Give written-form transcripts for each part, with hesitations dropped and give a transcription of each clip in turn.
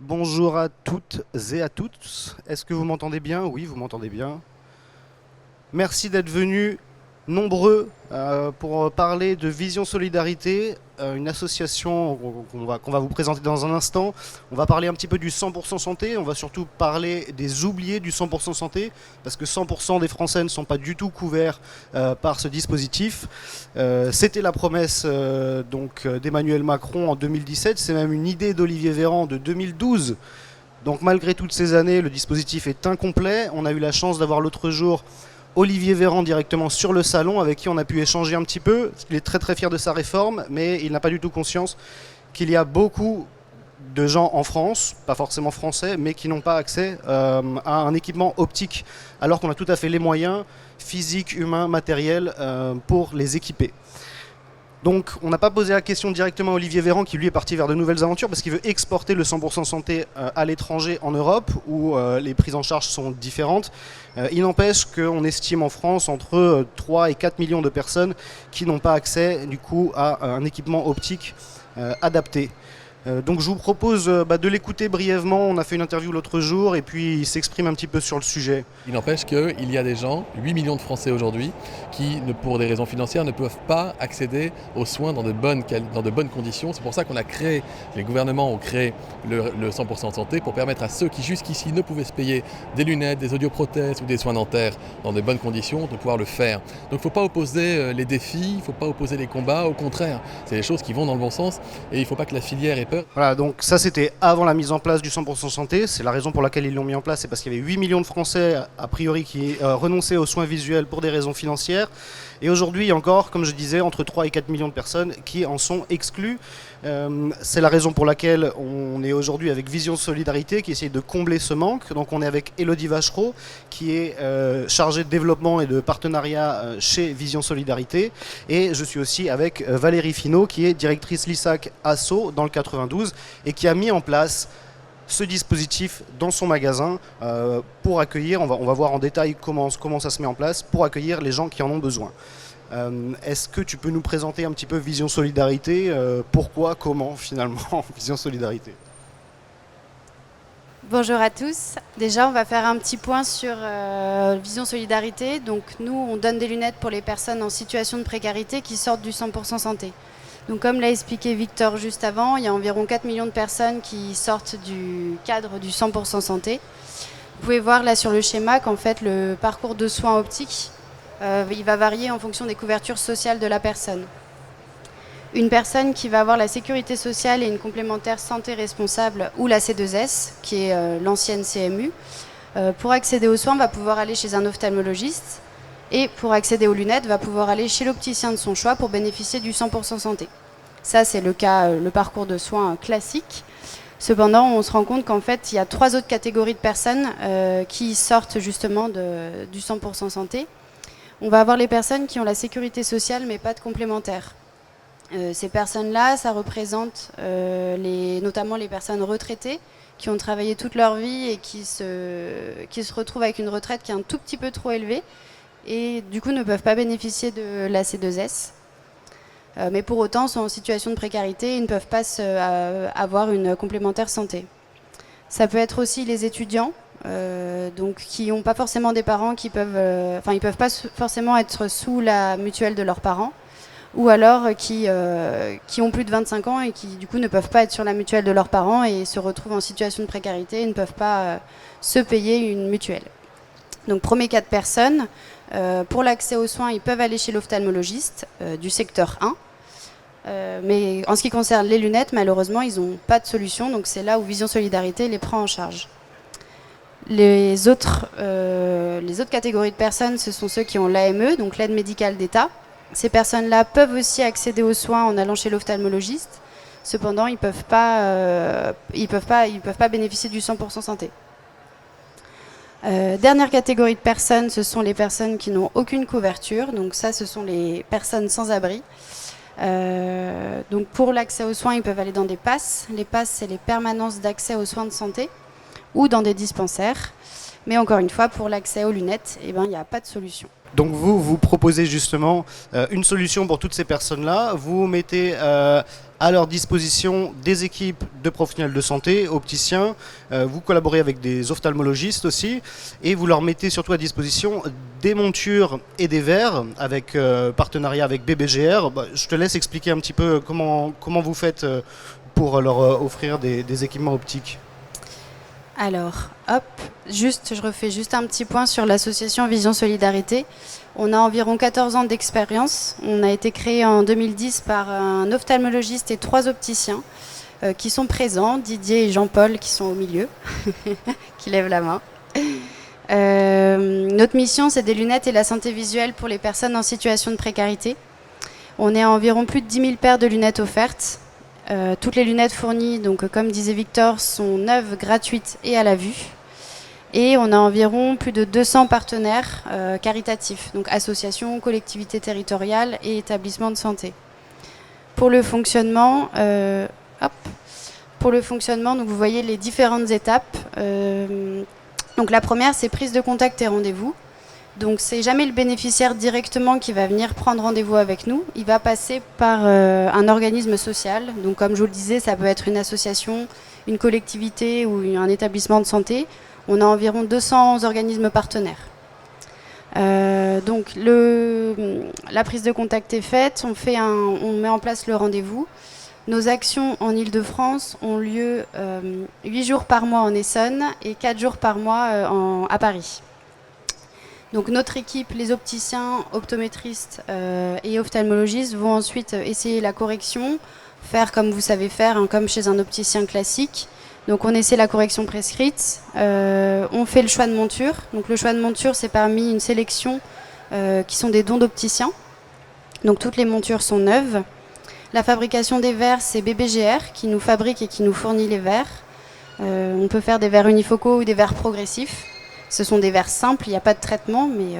Bonjour à toutes et à tous. Est-ce que vous m'entendez bien? Oui, vous m'entendez bien. Merci d'être venus nombreux pour parler de Vision Solidarité, une association qu'on va vous présenter dans un instant. On va parler un petit peu du 100% santé, on va surtout parler des oubliés du 100% santé, parce que 100% des Français ne sont pas du tout couverts par ce dispositif. C'était la promesse d'Emmanuel Macron en 2017, c'est même une idée d'Olivier Véran de 2012. Donc malgré toutes ces années, le dispositif est incomplet. On a eu la chance d'avoir l'autre jour Olivier Véran directement sur le salon, avec qui on a pu échanger un petit peu. Il est très très fier de sa réforme, mais il n'a pas du tout conscience qu'il y a beaucoup de gens en France, pas forcément français, mais qui n'ont pas accès à un équipement optique, alors qu'on a tout à fait les moyens physiques, humains, matériels pour les équiper. Donc on n'a pas posé la question directement à Olivier Véran, qui lui est parti vers de nouvelles aventures parce qu'il veut exporter le 100% santé à l'étranger, en Europe, où les prises en charge sont différentes. Il n'empêche qu'on estime en France entre 3 et 4 millions de personnes qui n'ont pas accès du coup à un équipement optique adapté. Donc je vous propose de l'écouter brièvement. On a fait une interview l'autre jour et puis il s'exprime un petit peu sur le sujet. Il n'empêche qu'il y a des gens, 8 millions de Français aujourd'hui, qui, pour des raisons financières, ne peuvent pas accéder aux soins dans de bonnes conditions. C'est pour ça qu'on a créé, les gouvernements ont créé le 100% santé pour permettre à ceux qui jusqu'ici ne pouvaient se payer des lunettes, des audioprothèses ou des soins dentaires dans de bonnes conditions, de pouvoir le faire. Donc il ne faut pas opposer les défis, il ne faut pas opposer les combats, au contraire, c'est des choses qui vont dans le bon sens et il ne faut pas que la filière ait peur. Voilà, donc ça c'était avant la mise en place du 100% santé. C'est la raison pour laquelle ils l'ont mis en place, c'est parce qu'il y avait 8 millions de Français a priori qui renonçaient aux soins visuels pour des raisons financières. Et aujourd'hui, il y a encore, comme je disais, entre 3 et 4 millions de personnes qui en sont exclues. C'est la raison pour laquelle on est aujourd'hui avec Vision Solidarité qui essaye de combler ce manque. Donc on est avec Elodie Vachereau qui est chargée de développement et de partenariat chez Vision Solidarité. Et je suis aussi avec Valérie Finot qui est directrice LISAC Asso dans le 92 et qui a mis en place ce dispositif dans son magasin pour accueillir, on va voir en détail comment ça se met en place, pour accueillir les gens qui en ont besoin. Est-ce que tu peux nous présenter un petit peu Vision Solidarité, pourquoi, comment finalement Vision Solidarité? Bonjour à tous. Déjà, on va faire un petit point sur Vision Solidarité. Donc, nous, on donne des lunettes pour les personnes en situation de précarité qui sortent du 100% santé. Donc, comme l'a expliqué Victor juste avant, il y a environ 4 millions de personnes qui sortent du cadre du 100% santé. Vous pouvez voir là sur le schéma qu'en fait, le parcours de soins optiques, il va varier en fonction des couvertures sociales de la personne. Une personne qui va avoir la sécurité sociale et une complémentaire santé responsable, ou la C2S, qui est l'ancienne CMU, pour accéder aux soins va pouvoir aller chez un ophtalmologiste, et pour accéder aux lunettes va pouvoir aller chez l'opticien de son choix pour bénéficier du 100% santé. Ça, c'est le cas, le parcours de soins classique. Cependant, on se rend compte qu'en fait, il y a 3 autres catégories de personnes qui sortent justement du 100% santé. On va avoir les personnes qui ont la sécurité sociale mais pas de complémentaire. Ces personnes-là, ça représente notamment les personnes retraitées qui ont travaillé toute leur vie et qui se retrouvent avec une retraite qui est un tout petit peu trop élevée et du coup ne peuvent pas bénéficier de la C2S. Mais pour autant sont en situation de précarité et ne peuvent pas avoir une complémentaire santé. Ça peut être aussi les étudiants, donc qui n'ont pas forcément des parents qui peuvent, ils peuvent pas forcément être sous la mutuelle de leurs parents, ou alors qui ont plus de 25 ans et qui du coup ne peuvent pas être sur la mutuelle de leurs parents et se retrouvent en situation de précarité et ne peuvent pas se payer une mutuelle. Donc premier cas de personnes, pour l'accès aux soins, ils peuvent aller chez l'ophtalmologiste du secteur 1. Mais en ce qui concerne les lunettes, malheureusement, ils n'ont pas de solution. Donc c'est là où Vision Solidarité les prend en charge. Les autres catégories de personnes, ce sont ceux qui ont l'AME, donc l'aide médicale d'État. Ces personnes-là peuvent aussi accéder aux soins en allant chez l'ophtalmologiste. Cependant, ils peuvent pas bénéficier du 100% santé. Dernière catégorie de personnes, ce sont les personnes qui n'ont aucune couverture. Donc ça, ce sont les personnes sans abri. Donc pour l'accès aux soins, ils peuvent aller dans des PASS. Les PASS, c'est les permanences d'accès aux soins de santé ou dans des dispensaires. Mais encore une fois, pour l'accès aux lunettes, il n'y a pas de solution. Donc vous proposez justement une solution pour toutes ces personnes-là. Vous mettez à leur disposition des équipes de professionnels de santé, opticiens. Vous collaborez avec des ophtalmologistes aussi. Et vous leur mettez surtout à disposition des montures et des verres avec partenariat avec BBGR. Je te laisse expliquer un petit peu comment vous faites pour leur offrir des équipements optiques. Alors, hop, je refais juste un petit point sur l'association Vision Solidarité. On a environ 14 ans d'expérience. On a été créé en 2010 par un ophtalmologiste et 3 opticiens qui sont présents, Didier et Jean-Paul qui sont au milieu, qui lèvent la main. Notre mission, c'est des lunettes et la santé visuelle pour les personnes en situation de précarité. On est à environ plus de 10 000 paires de lunettes offertes. Toutes les lunettes fournies, donc, comme disait Victor, sont neuves, gratuites et à la vue. Et on a environ plus de 200 partenaires caritatifs, donc associations, collectivités territoriales et établissements de santé. Pour le fonctionnement, donc vous voyez les différentes étapes. Donc la première, c'est prise de contact et rendez-vous. Donc c'est jamais le bénéficiaire directement qui va venir prendre rendez-vous avec nous. Il va passer par un organisme social. Donc comme je vous le disais, ça peut être une association, une collectivité ou un établissement de santé. On a environ 200 organismes partenaires. Donc la prise de contact est faite, on met en place le rendez-vous. Nos actions en Île-de-France ont lieu 8 jours par mois en Essonne et 4 jours par mois à Paris. Donc notre équipe, les opticiens, optométristes et ophtalmologistes vont ensuite essayer la correction, faire comme vous savez faire, comme chez un opticien classique. Donc on essaie la correction prescrite, on fait le choix de monture. Donc le choix de monture, c'est parmi une sélection qui sont des dons d'opticiens. Donc toutes les montures sont neuves. La fabrication des verres, c'est BBGR qui nous fabrique et qui nous fournit les verres. On peut faire des verres unifocaux ou des verres progressifs. Ce sont des verres simples, il n'y a pas de traitement, mais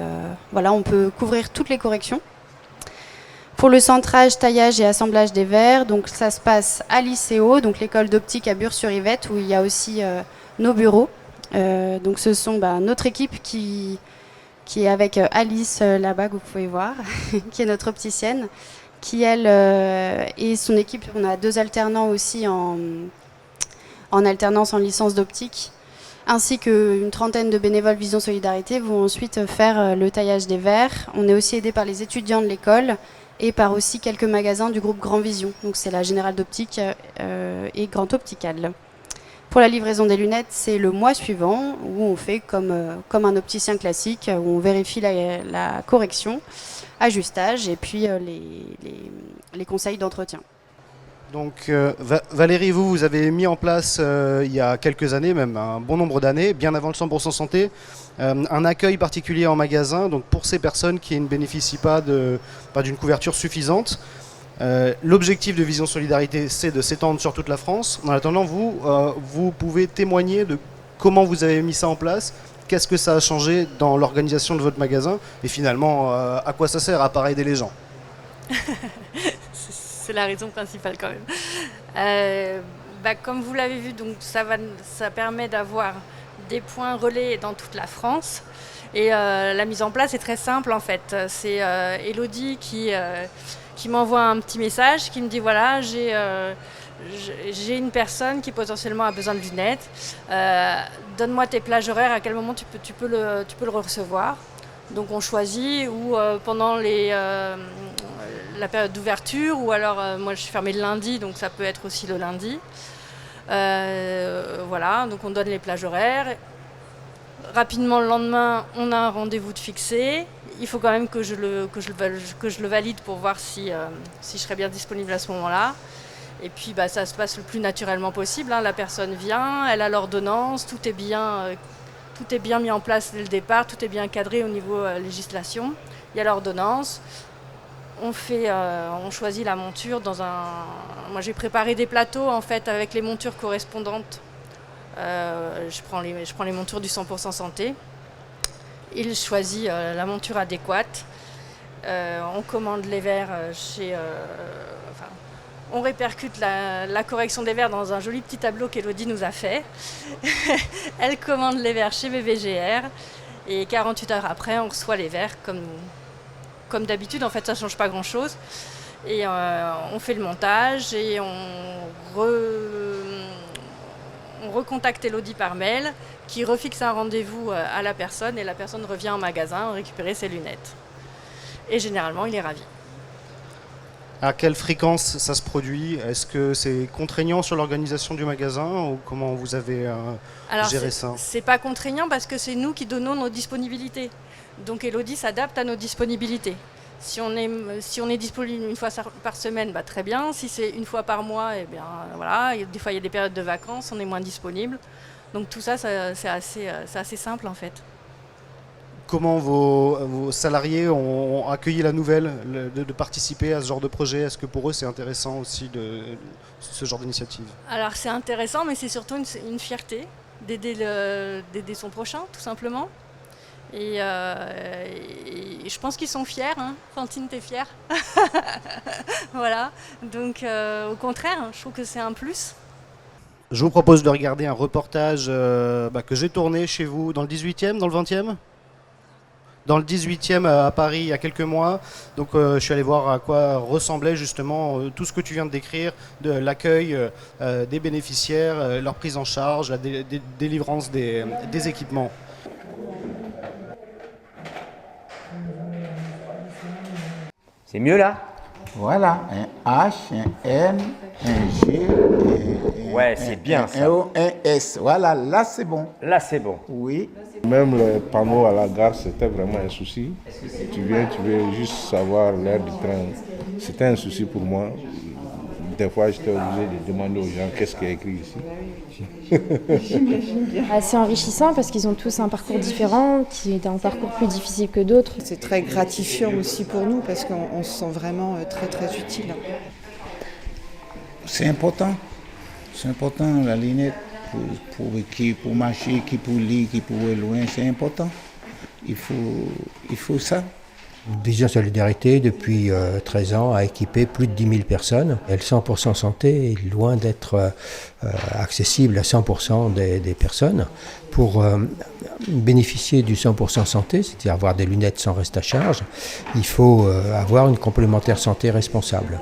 voilà, on peut couvrir toutes les corrections. Pour le centrage, taillage et assemblage des verres, donc ça se passe à l'ICO, donc l'école d'optique à Bures-sur-Yvette, où il y a aussi nos bureaux. Donc ce sont notre équipe qui est avec Alice là-bas, que vous pouvez voir, qui est notre opticienne, qui elle et son équipe, on a 2 alternants aussi en alternance en licence d'optique, ainsi qu'une trentaine de bénévoles Vision Solidarité vont ensuite faire le taillage des verres. On est aussi aidé par les étudiants de l'école et par aussi quelques magasins du groupe Grand Vision. Donc c'est la Générale d'Optique et Grand Optical. Pour la livraison des lunettes, c'est le mois suivant où on fait comme un opticien classique, où on vérifie la correction, ajustage et puis les conseils d'entretien. Donc Valérie, vous avez mis en place il y a quelques années, même un bon nombre d'années, bien avant le 100% santé, un accueil particulier en magasin, donc pour ces personnes qui ne bénéficient pas d'une couverture suffisante. L'objectif de Vision Solidarité, c'est de s'étendre sur toute la France. En attendant, vous pouvez témoigner de comment vous avez mis ça en place, qu'est-ce que ça a changé dans l'organisation de votre magasin, et finalement, à quoi ça sert à part aider les gens. C'est la raison principale quand même. Comme vous l'avez vu, donc ça permet d'avoir des points relais dans toute la France. Et la mise en place est très simple en fait. C'est Elodie qui m'envoie un petit message qui me dit voilà, j'ai une personne qui potentiellement a besoin de lunettes. Donne-moi tes plages horaires, à quel moment tu peux le recevoir. Donc on choisit ou pendant la période d'ouverture, ou alors moi je suis fermée le lundi, donc ça peut être aussi le lundi. Voilà, donc on donne les plages horaires. Rapidement le lendemain, on a un rendez-vous de fixé. Il faut quand même que je le valide pour voir si je serai bien disponible à ce moment-là. Et puis ça se passe le plus naturellement possible. La personne vient, elle a l'ordonnance, tout est bien mis en place dès le départ, tout est bien cadré au niveau législation. Il y a l'ordonnance. On choisit la monture Moi j'ai préparé des plateaux en fait avec les montures correspondantes. Je prends les montures du 100% santé. Il choisit la monture adéquate. On commande les verres On répercute la correction des verres dans un joli petit tableau qu'Elodie nous a fait. Elle commande les verres chez BVGR et 48 heures après, on reçoit les verres comme d'habitude. En fait, ça ne change pas grand-chose. Et on fait le montage et on recontacte Elodie par mail qui refixe un rendez-vous à la personne et la personne revient en magasin récupérer ses lunettes. Et généralement, il est ravi. À quelle fréquence ça se produit? Est-ce que c'est contraignant sur l'organisation du magasin ou comment vous avez géré ça? C'est pas contraignant parce que c'est nous qui donnons nos disponibilités. Donc Elodie s'adapte à nos disponibilités. Si on est disponible une fois par semaine, bah, très bien. Si c'est une fois par mois, eh bien, voilà. Des fois, il y a des périodes de vacances, on est moins disponible. Donc tout ça, c'est assez simple en fait. Comment vos salariés ont accueilli la nouvelle de participer à ce genre de projet? Est-ce que pour eux c'est intéressant aussi ce genre d'initiative? Alors c'est intéressant, mais c'est surtout une fierté d'aider son prochain, tout simplement. Et je pense qu'ils sont fiers. Hein. Fantine, t'es fière? Voilà. Donc au contraire, je trouve que c'est un plus. Je vous propose de regarder un reportage que j'ai tourné chez vous dans le 18e, dans le 20e? Dans le 18e à Paris il y a quelques mois. Donc je suis allé voir à quoi ressemblait justement tout ce que tu viens de décrire, de l'accueil des bénéficiaires, leur prise en charge, la délivrance des équipements. C'est mieux là? Voilà, un H, un M, un G, Ouais, c'est bien ça. un O, un S. Voilà, là c'est bon. Là, c'est bon. Oui. Même les panneaux à la gare, c'était vraiment un souci. Tu viens, tu veux juste savoir l'heure du train. C'était un souci pour moi. Des fois, j'étais obligé de demander aux gens qu'est-ce qui est écrit ici. C'est enrichissant parce qu'ils ont tous un parcours différent, qui est un parcours plus difficile que d'autres. C'est très gratifiant aussi pour nous parce qu'on se sent vraiment très très utile. C'est important. C'est important, la lunette, pour marcher, qui pour lire, qui pour aller loin, c'est important. Il faut ça. Vision Solidarité, depuis 13 ans, a équipé plus de 10 000 personnes. Et le 100% santé est loin d'être accessible à 100% des personnes. Pour bénéficier du 100% santé, c'est-à-dire avoir des lunettes sans reste à charge, il faut avoir une complémentaire santé responsable.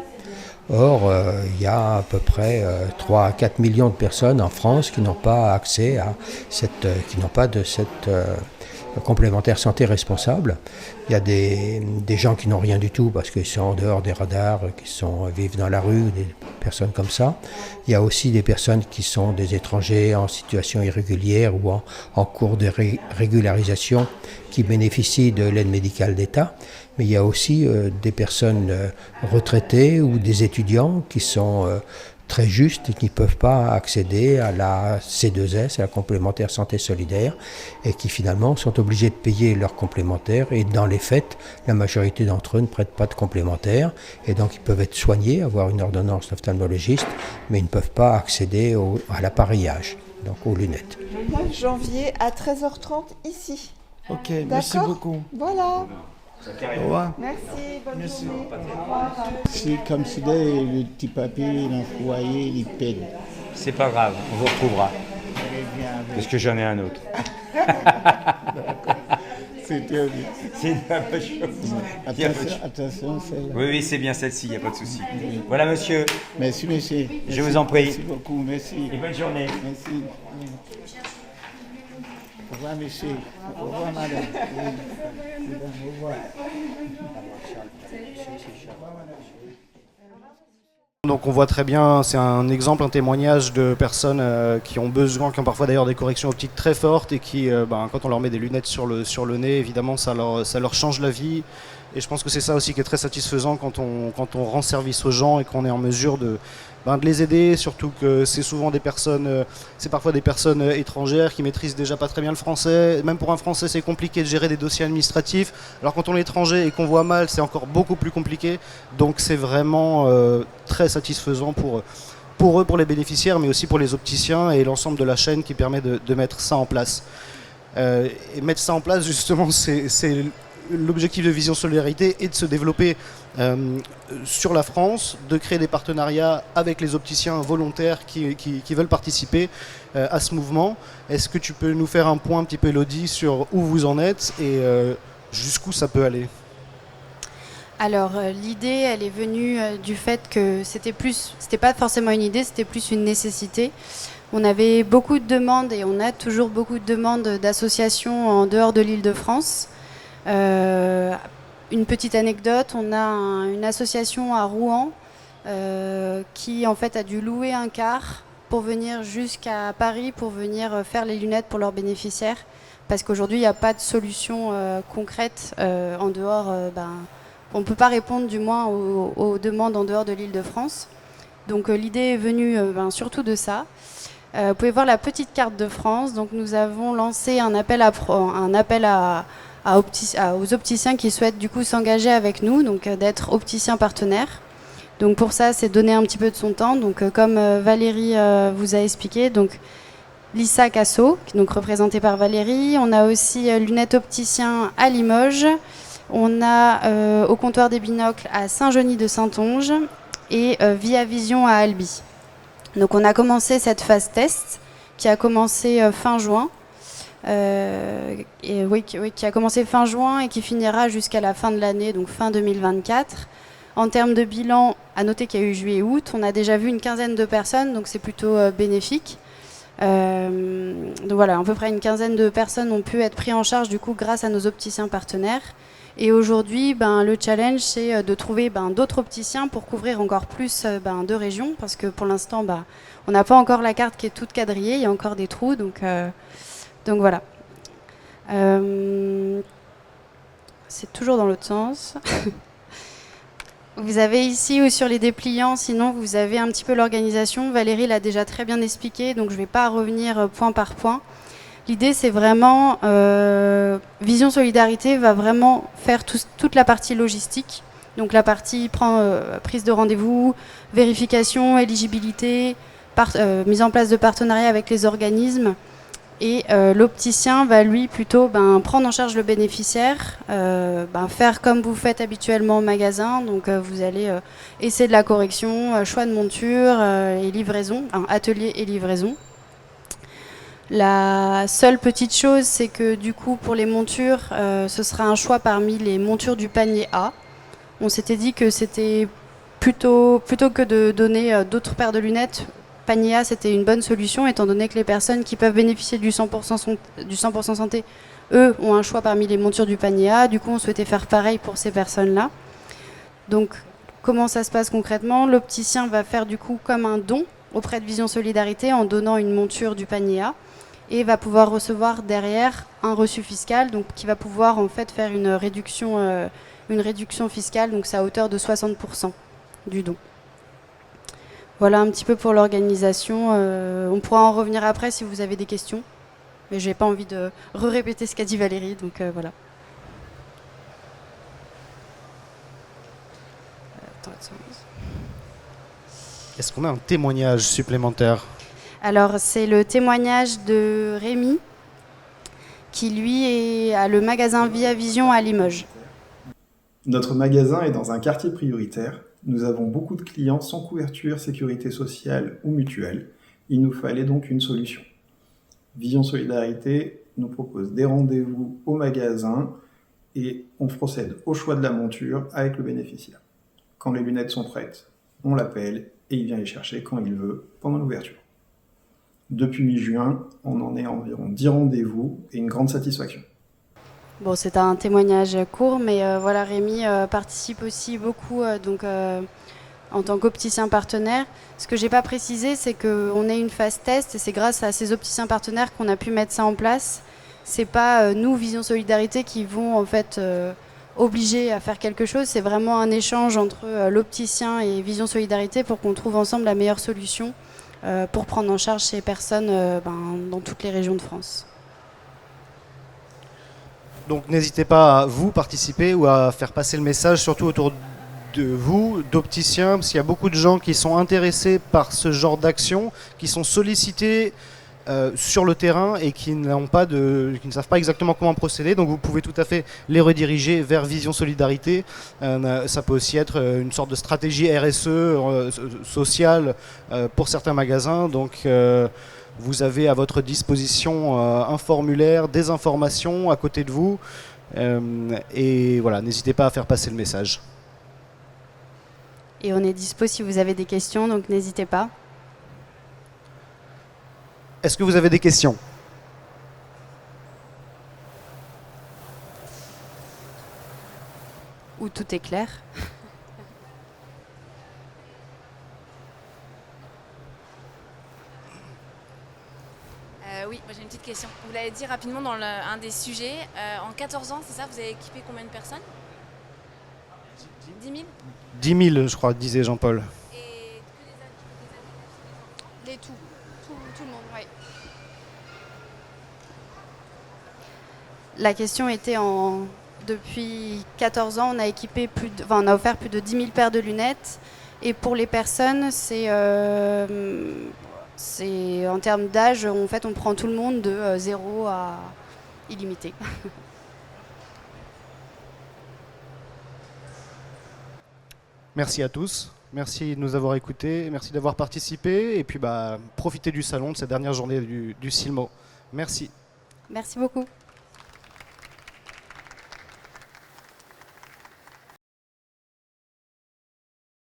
Or, il y a à peu près 3 à 4 millions de personnes en France qui n'ont pas accès à qui n'ont pas de cette complémentaire santé responsable. Il y a des gens qui n'ont rien du tout parce qu'ils sont en dehors des radars, vivent dans la rue, des personnes comme ça. Il y a aussi des personnes qui sont des étrangers en situation irrégulière ou en cours de régularisation qui bénéficient de l'aide médicale d'État. Mais il y a aussi des personnes retraitées ou des étudiants qui sont très justes et qui ne peuvent pas accéder à la C2S, à la complémentaire santé solidaire, et qui finalement sont obligés de payer leur complémentaire. Et dans les faits, la majorité d'entre eux ne prêtent pas de complémentaire, et donc ils peuvent être soignés, avoir une ordonnance d'ophtalmologiste, mais ils ne peuvent pas accéder à l'appareillage, donc aux lunettes. Le 9 janvier à 13h30 ici. Ok, merci beaucoup. Voilà. Au revoir. Merci, bonne journée. Au revoir. C'est comme si le petit papier dans le foyer, il pète. C'est pas grave, on vous retrouvera. Parce que j'en ai un autre. C'est très bien. C'est la même chose. Attention, celle-là. Oui, c'est bien celle-ci, il n'y a pas de souci. Voilà, monsieur. Merci, monsieur. Je vous en prie. Merci beaucoup, merci. Et bonne journée. Merci. Au revoir, monsieur. Au revoir, madame. Oui. Au revoir. Donc on voit très bien, c'est un exemple, un témoignage de personnes qui ont besoin, qui ont parfois d'ailleurs des corrections optiques très fortes et qui, quand on leur met des lunettes sur le nez, évidemment ça leur change la vie. Et je pense que c'est ça aussi qui est très satisfaisant quand on rend service aux gens et qu'on est en mesure de les aider, surtout que c'est souvent c'est parfois des personnes étrangères qui maîtrisent déjà pas très bien le français. Même pour un français c'est compliqué de gérer des dossiers administratifs, alors quand on est étranger et qu'on voit mal c'est encore beaucoup plus compliqué. Donc c'est vraiment très satisfaisant pour eux, pour les bénéficiaires, mais aussi pour les opticiens et l'ensemble de la chaîne qui permet de mettre ça en place. Et mettre ça en place justement c'est l'objectif de Vision Solidarité est de se développer sur la France, de créer des partenariats avec les opticiens volontaires qui veulent participer à ce mouvement. Est-ce que tu peux nous faire un point un petit peu, Elodie, sur où vous en êtes et jusqu'où ça peut aller? Alors l'idée, elle est venue du fait que c'était pas forcément une idée, c'était plus une nécessité. On avait beaucoup de demandes et on a toujours beaucoup de demandes d'associations en dehors de l'Île-de-France. Une petite anecdote, on a une association à Rouen qui en fait a dû louer un car pour venir jusqu'à Paris pour venir faire les lunettes pour leurs bénéficiaires, parce qu'aujourd'hui il n'y a pas de solution concrète en dehors. On ne peut pas répondre du moins aux demandes en dehors de l'Île-de-France. Donc l'idée est venue surtout de ça. Vous pouvez voir la petite carte de France. Donc nous avons lancé un appel aux opticiens qui souhaitent du coup s'engager avec nous, donc d'être opticiens partenaires. Donc pour ça, c'est donner un petit peu de son temps. Donc comme Valérie vous a expliqué, donc Lisa Casso, donc représentée par Valérie. On a aussi Lunettes Opticien à Limoges. On a au comptoir des binocles à Saint-Genis-de-Saintonge et Via Vision à Albi. Donc on a commencé cette phase test qui a commencé fin juin. Qui a commencé fin juin et qui finira jusqu'à la fin de l'année, donc fin 2024. En termes de bilan, à noter qu'il y a eu juillet et août, on a déjà vu une quinzaine de personnes, donc c'est plutôt bénéfique. Donc voilà, à peu près une quinzaine de personnes ont pu être pris en charge du coup grâce à nos opticiens partenaires. Et aujourd'hui, le challenge, c'est de trouver d'autres opticiens pour couvrir encore plus de régions, parce que pour l'instant, on n'a pas encore la carte qui est toute quadrillée, il y a encore des trous, donc voilà. C'est toujours dans l'autre sens. Vous avez ici ou sur les dépliants, sinon vous avez un petit peu l'organisation. Valérie l'a déjà très bien expliqué, donc je ne vais pas revenir point par point. L'idée, c'est vraiment, Vision Solidarité va vraiment faire toute la partie logistique. Donc la partie prise de rendez-vous, vérification, éligibilité, mise en place de partenariats avec les organismes. Et l'opticien va lui plutôt prendre en charge le bénéficiaire, faire comme vous faites habituellement au magasin. Donc vous allez essayer de la correction, choix de monture et livraison, atelier et livraison. La seule petite chose, c'est que du coup pour les montures, ce sera un choix parmi les montures du panier A. On s'était dit que c'était plutôt que de donner d'autres paires de lunettes, panier A, c'était une bonne solution, étant donné que les personnes qui peuvent bénéficier du 100% santé, eux, ont un choix parmi les montures du panier A. Du coup, on souhaitait faire pareil pour ces personnes-là. Donc, comment ça se passe concrètement? L'opticien va faire du coup comme un don auprès de Vision Solidarité en donnant une monture du panier A et va pouvoir recevoir derrière un reçu fiscal, donc qui va pouvoir en fait faire une réduction fiscale, donc c'est à hauteur de 60% du don. Voilà un petit peu pour l'organisation. On pourra en revenir après si vous avez des questions. Mais je n'ai pas envie de répéter ce qu'a dit Valérie, donc voilà. Est-ce qu'on a un témoignage supplémentaire? Alors c'est le témoignage de Rémi, qui lui a le magasin Via Vision à Limoges. Notre magasin est dans un quartier prioritaire. Nous avons beaucoup de clients sans couverture, sécurité sociale ou mutuelle. Il nous fallait donc une solution. Vision Solidarité nous propose des rendez-vous au magasin et on procède au choix de la monture avec le bénéficiaire. Quand les lunettes sont prêtes, on l'appelle et il vient les chercher quand il veut pendant l'ouverture. Depuis mi-juin, on en est à environ 10 rendez-vous et une grande satisfaction. Bon, c'est un témoignage court, mais voilà, Rémi participe aussi beaucoup en tant qu'opticien partenaire. Ce que je n'ai pas précisé, c'est qu'on est une phase test et c'est grâce à ces opticiens partenaires qu'on a pu mettre ça en place. C'est pas nous, Vision Solidarité, qui vont en fait obliger à faire quelque chose. C'est vraiment un échange entre l'opticien et Vision Solidarité pour qu'on trouve ensemble la meilleure solution pour prendre en charge ces personnes dans toutes les régions de France. Donc n'hésitez pas à vous participer ou à faire passer le message, surtout autour de vous, d'opticiens, parce qu'il y a beaucoup de gens qui sont intéressés par ce genre d'action, qui sont sollicités sur le terrain et qui ne savent pas exactement comment procéder. Donc vous pouvez tout à fait les rediriger vers Vision Solidarité. Ça peut aussi être une sorte de stratégie RSE sociale pour certains magasins. Donc vous avez à votre disposition un formulaire, des informations à côté de vous. Et voilà, n'hésitez pas à faire passer le message. Et on est dispo si vous avez des questions, donc n'hésitez pas. Est-ce que vous avez des questions ? Ou tout est clair. Oui, moi j'ai une petite question. Vous l'avez dit rapidement dans un des sujets. En 14 ans, c'est ça, vous avez équipé combien de personnes ? 10 000 10 000, je crois, disait Jean-Paul. Et que Tout le monde, oui. La question était depuis 14 ans, on a équipé on a offert plus de 10 000 paires de lunettes. Et pour les personnes, c'est en termes d'âge, en fait, on prend tout le monde de 0 à illimité. Merci à tous. Merci de nous avoir écoutés. Merci d'avoir participé. Et puis, profitez du salon de cette dernière journée du Silmo. Merci. Merci beaucoup.